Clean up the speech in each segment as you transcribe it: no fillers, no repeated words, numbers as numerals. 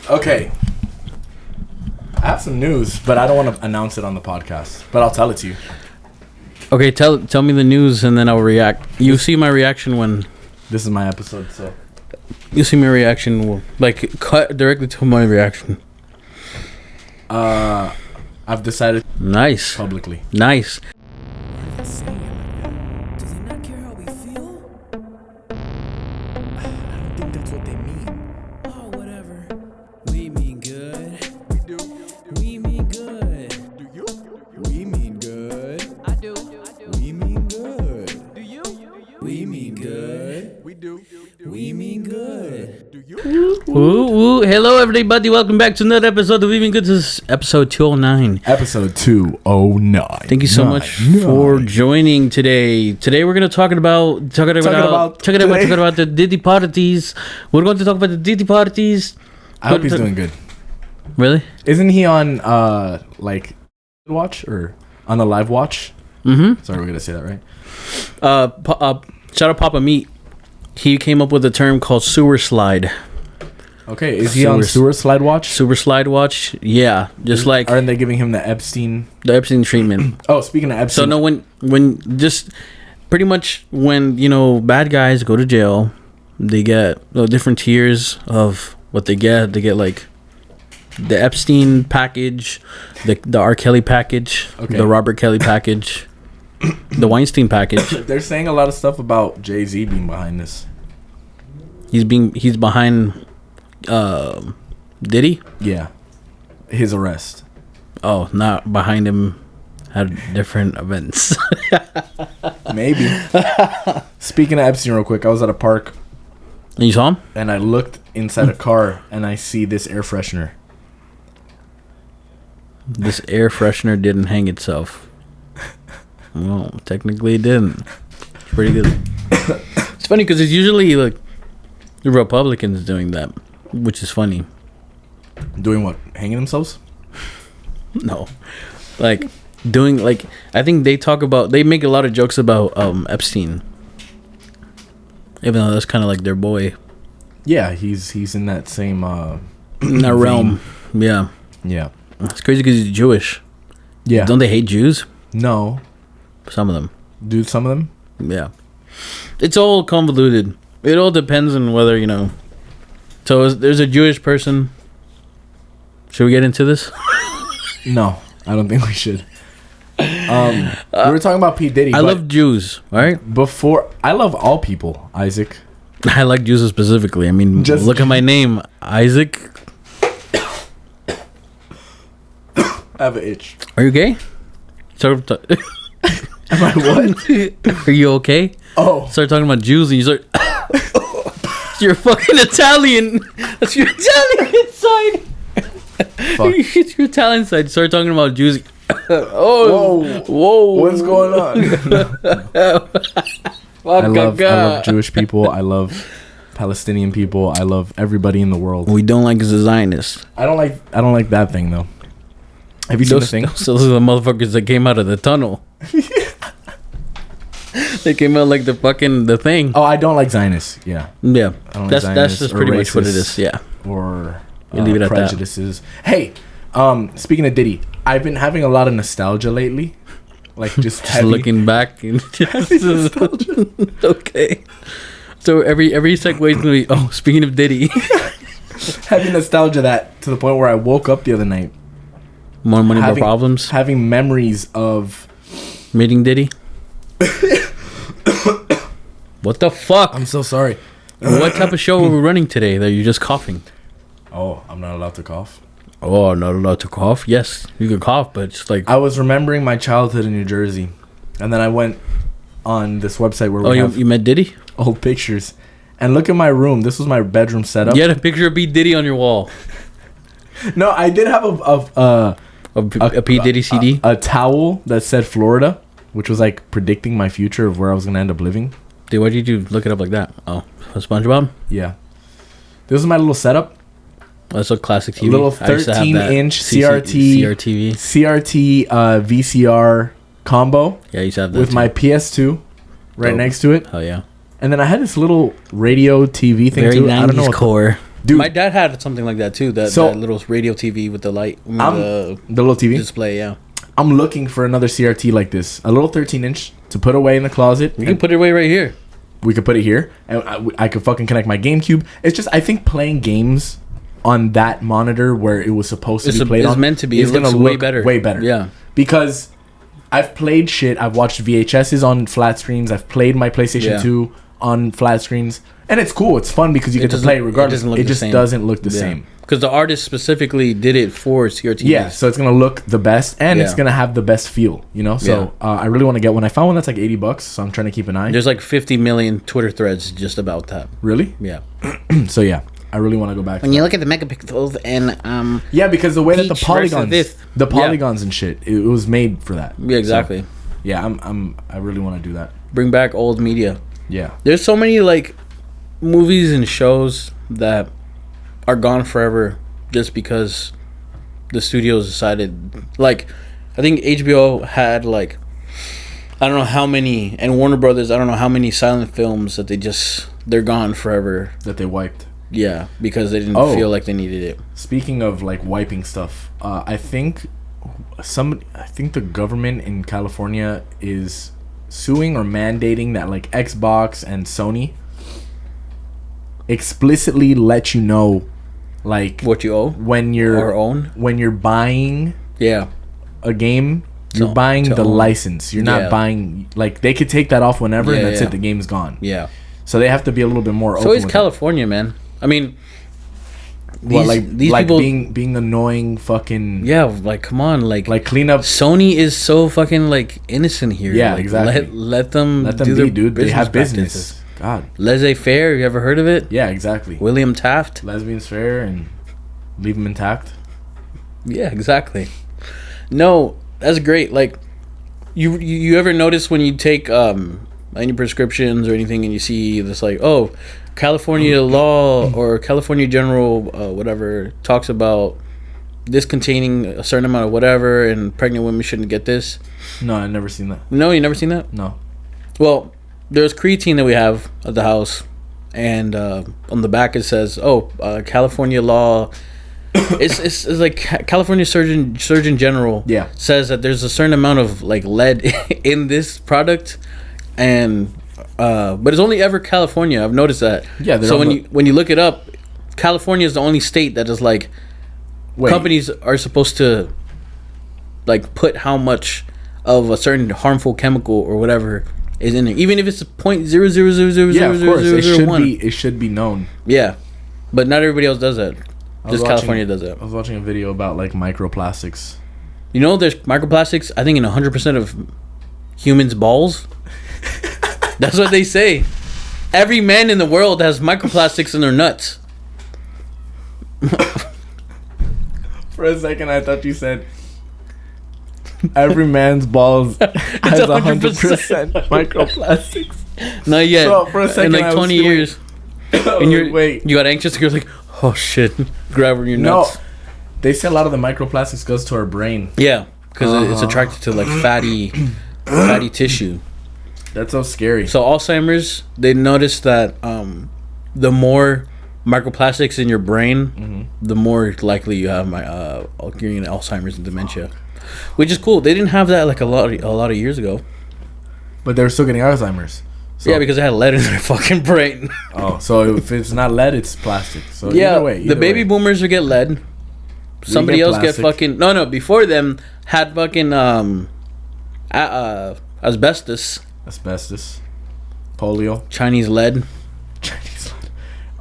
Okay. I have some news, but I don't want to announce it on the podcast. But I'll tell it to you. Okay, tell me the news and then I'll react. You see my reaction when... This is my episode, so... You see my reaction, like, cut directly to my reaction. I've decided... Nice. Publicly. Nice. Woo. Hello, everybody. Welcome back to another episode of We Mean Good. This is episode 209. Episode 209. Thank you so much for joining today. Today we're going to talk about the Diddy parties. We're going to talk about the Diddy parties. I hope he's doing good. Really? Isn't he on like watch or on a live watch? Mm-hmm. Sorry, we're going to say that right. Shout out Papa Meat. He came up with a term called sewer slide. Okay, is he on sewer slide watch? Sewer slide watch, yeah. Just like... Aren't they giving him the Epstein treatment? Oh, speaking of Epstein... So, no, when just... Pretty much when, bad guys go to jail, they get different tiers of what they get. They get, like, the Epstein package, the R. Kelly package, the Robert Kelly package, the Weinstein package. They're saying a lot of stuff about Jay-Z being behind this. He's behind... Diddy? Yeah. His arrest. Oh, not behind him at different events. Maybe. Speaking of Epstein real quick, I was at a park. And you saw him? And I looked inside a car and I see this air freshener. This air freshener didn't hang itself. Well, technically it didn't. It's pretty good. It's funny because it's usually like the Republicans doing that. Which is funny. Doing what? Hanging themselves? No. Like, doing, like, I think they make a lot of jokes about Epstein. Even though that's kind of like their boy. Yeah, he's in that same... in that realm. Yeah. Yeah. It's crazy because he's Jewish. Yeah. Don't they hate Jews? No. Some of them. Do some of them? Yeah. It's all convoluted. It all depends on whether, So there's a Jewish person. Should we get into this? No, I don't think we should. We were talking about P. Diddy. I love Jews, right? I love all people, Isaac. I like Jews specifically. I mean, look at my name, Isaac. I have an itch. Are you gay? Am I what? Are you okay? Oh. Start talking about Jews and you start... You're fucking Italian. That's your Italian side. Fuck. It's your Italian side. Start talking about Jews. Whoa. What's going on? I love Jewish people. I love Palestinian people. I love everybody in the world. We don't like the Zionists. I don't like that thing though. Have you seen the thing? Those are the motherfuckers that came out of the tunnel. They came out like the thing. Oh, I don't like Zionists. Yeah. Yeah. That's just pretty much what it is. Yeah. Or leave it at prejudices. That. Hey, speaking of Diddy, I've been having a lot of nostalgia lately. Like just looking back and nostalgia. Okay. So every segue is gonna be speaking of Diddy. Having nostalgia that to the point where I woke up the other night. More money, more problems. Having memories of meeting Diddy. What the fuck? I'm so sorry. What type of show are we running today that you're just coughing? Oh, I'm not allowed to cough. Oh, not allowed to cough? Yes, you can cough, but it's like... I was remembering my childhood in New Jersey. And then I went on this website where we have... you met Diddy? Old pictures. And look at my room. This was my bedroom setup. You had a picture of P. Diddy on your wall. No, I did have a P. Diddy CD? A towel that said Florida, which was like predicting my future of where I was going to end up living. Dude, why did you look it up like that? Oh, SpongeBob? Yeah. This is my little setup. That's a classic TV. A little 13-inch CRT VCR combo. Yeah, I used to have that with my PS2 right next to it. Oh yeah. And then I had this little radio TV thing Very too. 90s I don't know what core. Dude, my dad had something like that too. That little radio TV with the light, the little TV display. Yeah, I'm looking for another CRT like this, a little 13-inch to put away in the closet. You can put it away right here. We could put it here, and I could fucking connect my GameCube. It's just I think playing games on that monitor where it was supposed to be played on, meant to be. It's gonna look way better. Yeah, because I've played shit. I've watched VHSs on flat screens. I've played my PlayStation 2 on flat screens, and it's cool. It's fun because you get to play it regardless. It just doesn't look the same. Because the artist specifically did it for CRTs. Yeah, so it's gonna look the best, and it's gonna have the best feel, you know. So I really want to get one. I found one that's like $80, so I'm trying to keep an eye. There's like 50 million Twitter threads just about that. Really? Yeah. So yeah, I really want to go back. When you look at the megapixels and yeah, because the way that the polygons and shit, it was made for that. Yeah, exactly. So, yeah, I really want to do that. Bring back old media. Yeah. There's so many like movies and shows that are gone forever just because the studios decided. Like, I think HBO had like, I don't know how many, and Warner Brothers, I don't know how many silent films that they're gone forever. That they wiped. Yeah, because they didn't feel like they needed it. Speaking of like wiping stuff, I think the government in California is suing or mandating that like Xbox and Sony explicitly let you know like what you owe when you're buying a game, you're buying the license. You're not buying, like, they could take that off whenever and that's it, the game's gone. Yeah. So they have to be a little bit more open. So is California, man. I mean, these people being annoying fucking. Yeah, like come on, like clean up. Sony is so fucking like innocent here. Yeah, like, exactly. Let them do be, their dude. They have practices. Business. God. Laissez-faire. You ever heard of it? Yeah, exactly. William Taft. Lesbians fair and leave them intact. Yeah, exactly. No, that's great. Like, you ever notice when you take any prescriptions or anything and you see this like, oh, California law or California general whatever talks about this containing a certain amount of whatever and pregnant women shouldn't get this? No, I've never seen that. No, you never seen that? No. Well, there's creatine that we have at the house, and on the back it says, "Oh, California law." it's like California Surgeon General says that there's a certain amount of like lead in this product, and but it's only ever California. I've noticed that. Yeah. So when you look it up, California is the only state that is like companies are supposed to like put how much of a certain harmful chemical or whatever is in there, even if it's 0.000000001. Yeah, of course. It should be known. Yeah, but not everybody else does that. Just California does that. I was watching a video about like microplastics. You know, there's microplastics, I think, in 100% of humans' balls. That's what they say. Every man in the world has microplastics in their nuts. For a second, I thought you said every man's balls has 100% microplastics. Not yet. So for a second, in like 20 years. And you got anxious and you're like, oh shit, grabbing your nuts. No, they say a lot of the microplastics goes to our brain. Yeah, because it's attracted to like fatty tissue. That's so scary. So Alzheimer's, they noticed that the more microplastics in your brain, the more likely you have getting Alzheimer's and dementia, which is cool. They didn't have that like a lot of years ago, but they're still getting Alzheimer's. So. Yeah, because they had lead in their fucking brain. Oh, so if it's not lead, it's plastic. So yeah, either way, the baby boomers would get lead. Somebody else get fucking no. Before them had fucking asbestos, polio, Chinese lead.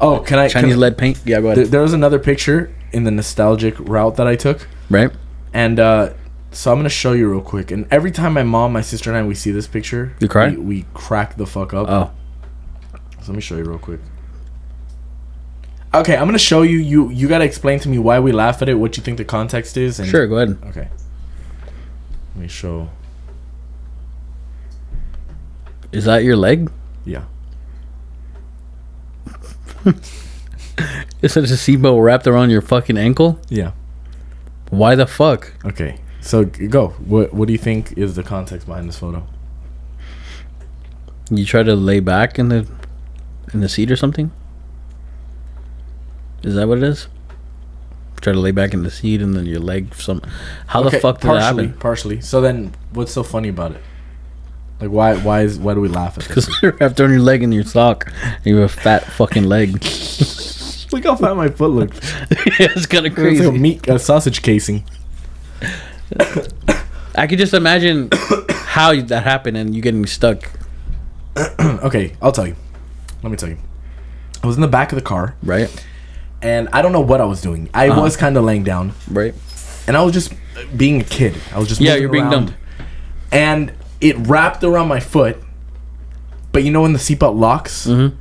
Oh, Chinese lead paint? Yeah, go ahead. There was another picture in the nostalgic route that I took, right? And so I'm gonna show you real quick. And every time my mom, my sister, and I we see this picture, you cry. We crack the fuck up. Oh, so let me show you real quick. Okay, I'm gonna show you. You gotta explain to me why we laugh at it, what you think the context is. And sure, go ahead. Okay. Let me show. Is that your leg? Yeah. Is it a seatbelt wrapped around your fucking ankle? Yeah. Why the fuck? Okay, so go. What do you think is the context behind this photo? You try to lay back in the seat or something? Is that what it is? Try to lay back in the seat and then your leg. How the fuck did that happen? Partially. So then, what's so funny about it? Like, why do we laugh at this? Because you're wrapped on your leg in your sock. And you have a fat fucking leg. Look how fat my foot looks. Yeah, it's kind of crazy. It's like a sausage casing. I could just imagine how that happened and you getting stuck. Okay, I'll tell you. Let me tell you. I was in the back of the car. Right. And I don't know what I was doing. I was kind of laying down. Right. And I was just being a kid. I was just moving you're being around. dumb. And it wrapped around my foot. But you know when the seatbelt locks? Mm-hmm.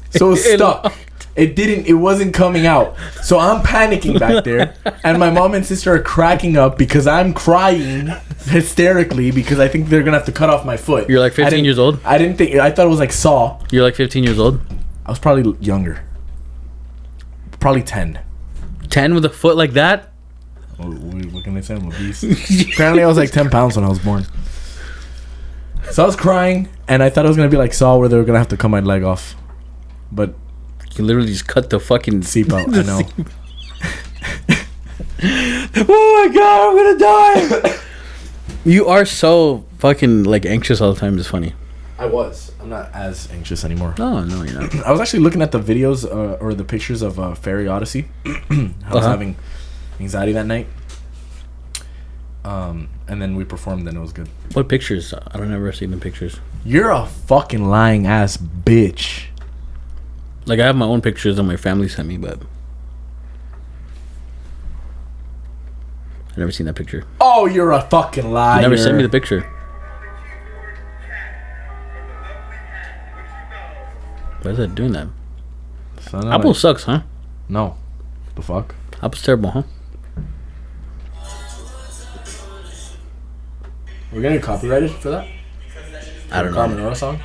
So it was stuck. It wasn't coming out. So I'm panicking back there. And my mom and sister are cracking up because I'm crying hysterically because I think they're going to have to cut off my foot. You're like 15 years old? I thought it was like Saw. You're like 15 years old? I was probably younger. Probably 10. 10 with a foot like that? What can I say? I'm a beast. Apparently I was like 10 pounds when I was born. So I was crying, and I thought it was going to be like Saw where they were going to have to cut my leg off. But you can literally just cut the fucking seatbelt. I know. Oh my god, I'm going to die. You are so fucking like anxious all the time. It's funny. I was. I'm not as anxious anymore. Oh, no, you're not. I was actually looking at the videos or the pictures of Fairy Odyssey. I was having anxiety that night. And then we performed and it was good. What pictures? I don't ever see the pictures. You're a fucking lying ass bitch. Like, I have my own pictures that my family sent me, but I've never seen that picture. Oh, you're a fucking liar. You never sent me the picture. Why is that doing that? Apple sucks, huh? No. The fuck? Apple's terrible, huh? We're getting copyrighted for that? I don't know. Carmenora song?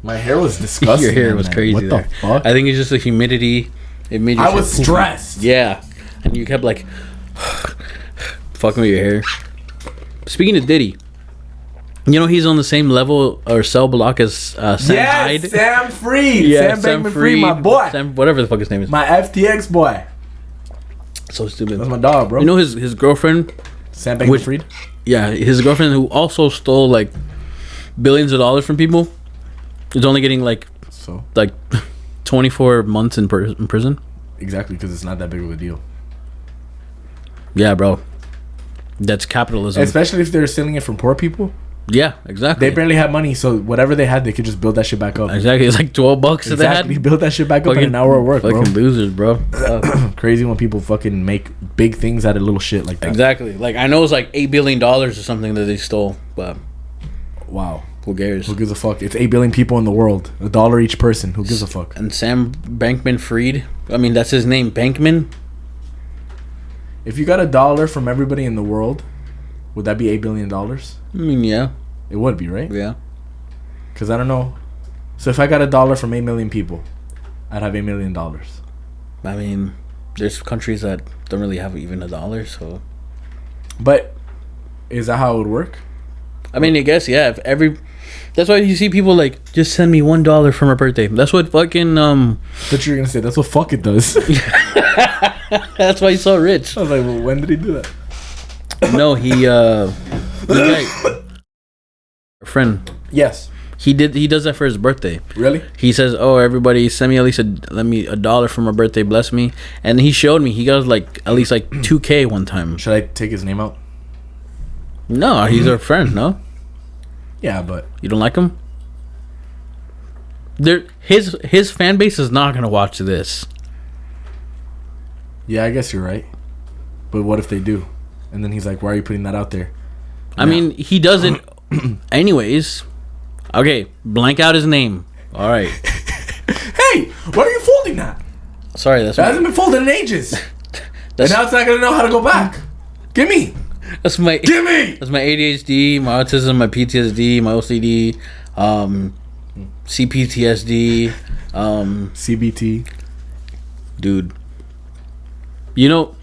My hair was disgusting. Your hair was crazy. What the fuck? I think it's just the humidity. It made you. I was stressed. Yeah, and you kept like fucking with your hair. Speaking of Diddy, you know he's on the same level or cell block as Sam Hyde. Sam Freed. Yeah, Sam Freed, my boy. Sam, whatever the fuck his name is. My FTX boy. So stupid. That's my dog, bro. You know his girlfriend, Sam Bankman-Fried. Yeah, his girlfriend who also stole like billions of dollars from people. Is only getting like 24 months in prison. Exactly, because it's not that big of a deal. Yeah, bro. That's capitalism. Especially if they're stealing it from poor people. Yeah, exactly. They barely had money, so whatever they had, they could just build that shit back up. Exactly. It's like $12 that they had. Build that shit back up in an hour of work, bro. Fucking losers, bro. Crazy when people fucking make big things out of little shit like that. Exactly. Like, I know it's like $8 billion or something that they stole, but wow. Who cares? Who gives a fuck? It's 8 billion people in the world. $1 each person. Who gives a fuck? And Sam Bankman-Fried, I mean, that's his name, Bankman. If you got $1 from everybody in the world, would that be $8 billion? I mean, yeah. It would be, right? Yeah. Because I don't know. So if I got $1 from 8 million people, I'd have $8 million. I mean, there's countries that don't really have even $1, so. But is that how it would work? I mean, I guess, yeah. If that's why you see people like, just send me $1 for my birthday. That's what fucking That's what you're gonna say. That's what fuck it does. That's why he's so rich. I was like, well, when did he do that? No, he a friend. Yes. He does that for his birthday. Really? He says, "Oh, everybody, send me at least $1 for my birthday. Bless me." And he showed me he got like at least like $2,000 one time. Should I take his name out? No, he's our friend. No. Yeah, but you don't like him. His fan base is not gonna watch this. Yeah, I guess you're right. But what if they do? And then he's like, "Why are you putting that out there?" I mean, he doesn't. Anyways. Okay, blank out his name. All right. Hey, why are you folding that? Sorry, that hasn't been folded in ages. And now it's not gonna know how to go back. Give me. That's my ADHD, my autism, my PTSD, my OCD, CPTSD, CBT. Dude, you know,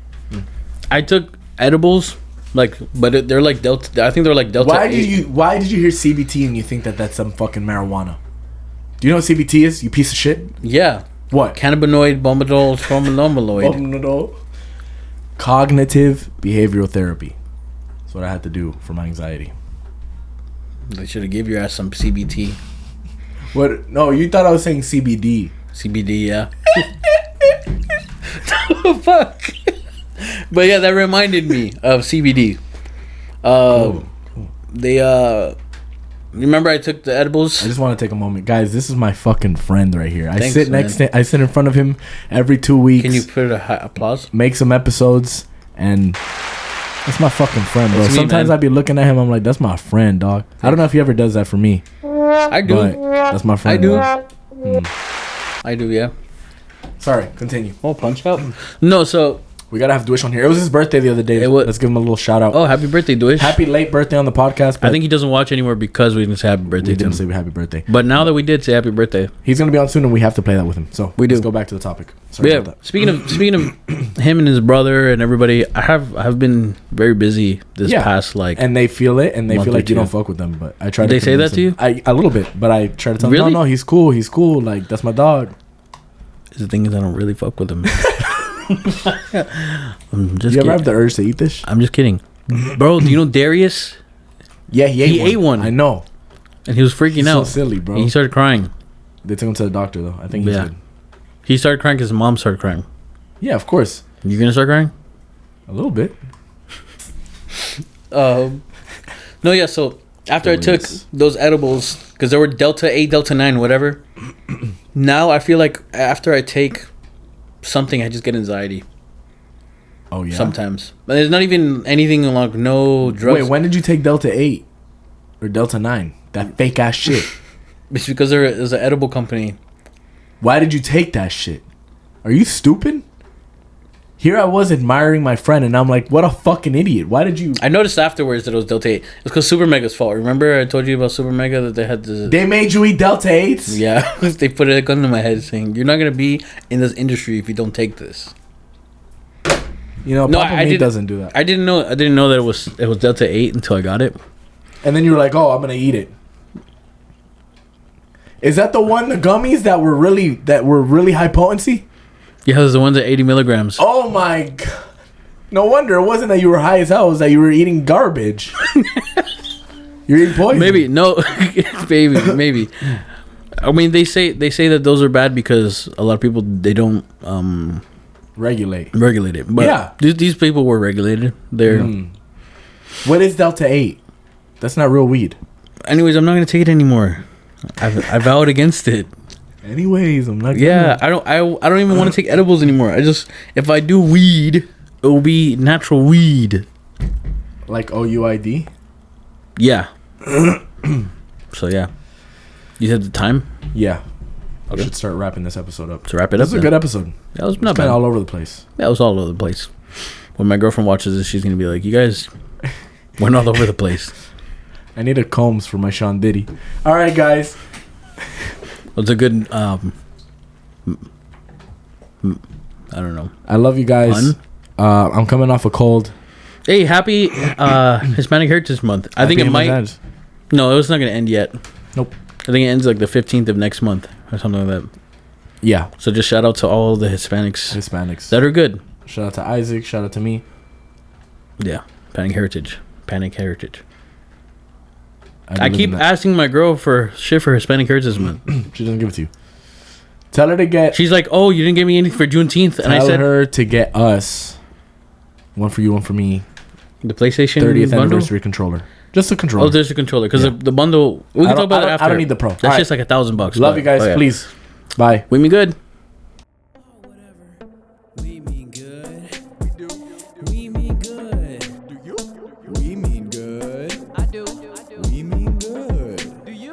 I took edibles. Like, but they're like Delta. I think they're like Delta. Why did you hear CBT and you think that that's some fucking marijuana? Do you know what CBT is? You piece of shit. Yeah. What? Cannabinoid, bombadol, stromatoloid. Cognitive behavioral therapy. That's what I had to do for my anxiety. They should have give your ass some CBT. What? No, you thought I was saying CBD. CBD, yeah. Fuck. But yeah, that reminded me of CBD. They remember I took the edibles? I just want to take a moment, guys. This is my fucking friend right here. Thanks, I sit in front of him every 2 weeks. Can you put applause? Make some episodes, and that's my fucking friend, bro. It's me, Sometimes man. I be looking at him, I'm like, that's my friend, dog. I don't know if he ever does that for me. I do. But that's my friend. I do. Bro. I do, yeah. Sorry, continue. Oh, punch out. No, so We gotta have Dwish on here. It was his birthday the other day. Let's give him a little shout out. oh, happy birthday, Dwish. Happy late birthday on the podcast. I think he doesn't watch anymore because we didn't say happy birthday we to him. didn't say happy birthday. But now that we did say happy birthday, He's gonna be on soon, and we have to play that with him. So We let's do. go back to the topic. Sorry yeah. about that. Speaking of him and his brother and everybody, I've been very busy this past And they feel it, and they month feel or like you two. don't fuck with them. But I try to. They say that convince to you? him. A little bit, but I try to tell him, Really? no, he's cool. He's cool. Like that's my dog. the thing is I don't really fuck with him. I'm Do just you ever kidding. have the urge to eat this? I'm just kidding, bro. Do you know Darius? Yeah, he ate one. I know. And he was freaking He's out. so silly, bro. He started crying. They took him to the doctor though. I think he's good. He started crying because his mom started crying. Yeah, of course. You gonna start crying? A little bit. No, yeah. So after I took Delirious. those edibles, because there were Delta 8, Delta 9, whatever. Now I feel like after I take something, I just get anxiety Oh yeah. sometimes. But there's not even anything like no drugs. Wait, when did you take Delta 8 or Delta 9? That fake ass shit. It's because there is an edible company. Why did you take that shit? Are you stupid? Here I was admiring my friend, and I'm like, what a fucking idiot. Why did you? I noticed afterwards that it was Delta 8. It's because Super Mega's fault. Remember I told you about Super Mega that they had the... They made you eat Delta 8s? Yeah, they put a gun to my head saying, you're not going to be in this industry if you don't take this. You know, No, Papa I Meat didn't- doesn't do that. I didn't know that it was Delta 8 until I got it. And then you were like, oh, I'm going to eat it. Is that the one, the gummies that were really high potency? Yeah, those are the ones at 80 milligrams. Oh my god. No wonder it wasn't that you were high as hell, it was that you were eating garbage. You're eating poison. Maybe no, maybe. I mean, they say that those are bad because a lot of people they don't Regulate regulate it. But Yeah. these people were regulated. They're What is Delta 8? That's not real weed. anyways. I'm not gonna take it anymore. I vowed against it. Anyways, I'm not Yeah, I don't even want to take edibles anymore. I just if I do weed, it will be natural weed. like OUID. Yeah. So yeah, you said the time Yeah. I Okay. should start wrapping this episode up. to wrap it This up. is a good episode. That was It's not kind bad. of all over the place. That was all over the place. When my girlfriend watches this, she's gonna be like, "You guys went all over the place." I need a combs for my Sean Diddy. All right, guys. It's a good. I don't know. I love you guys. I'm coming off a cold. Hey, happy Hispanic Heritage Month. I think it Happy might. Valentine's. No, it's not gonna end yet. Nope. I think it ends like the 15th of next month or something like that. Yeah. So just shout out to all the Hispanics Hispanics. that are good. Shout out to Isaac. Shout out to me. Yeah, Panic Heritage. Panic Heritage. I believe keep in that. asking my girl for shit for Hispanic Heritage Month. She doesn't give it to you. Tell her to get. She's like, "Oh, you didn't give me anything for Juneteenth," and I Tell said, her to get us one for you, one for me. "The PlayStation 30th bundle." anniversary controller. Just a controller. Oh, there's a controller because Yeah. the bundle. We can talk about that after. I don't need the pro. That's All right. just like $1,000. Love you guys. Please. Bye. We mean good. We mean good. We do. We mean good. Do you? We mean good. I do. We mean good. Do you?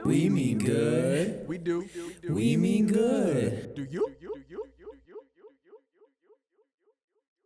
We mean good. We do. We mean good. Do you?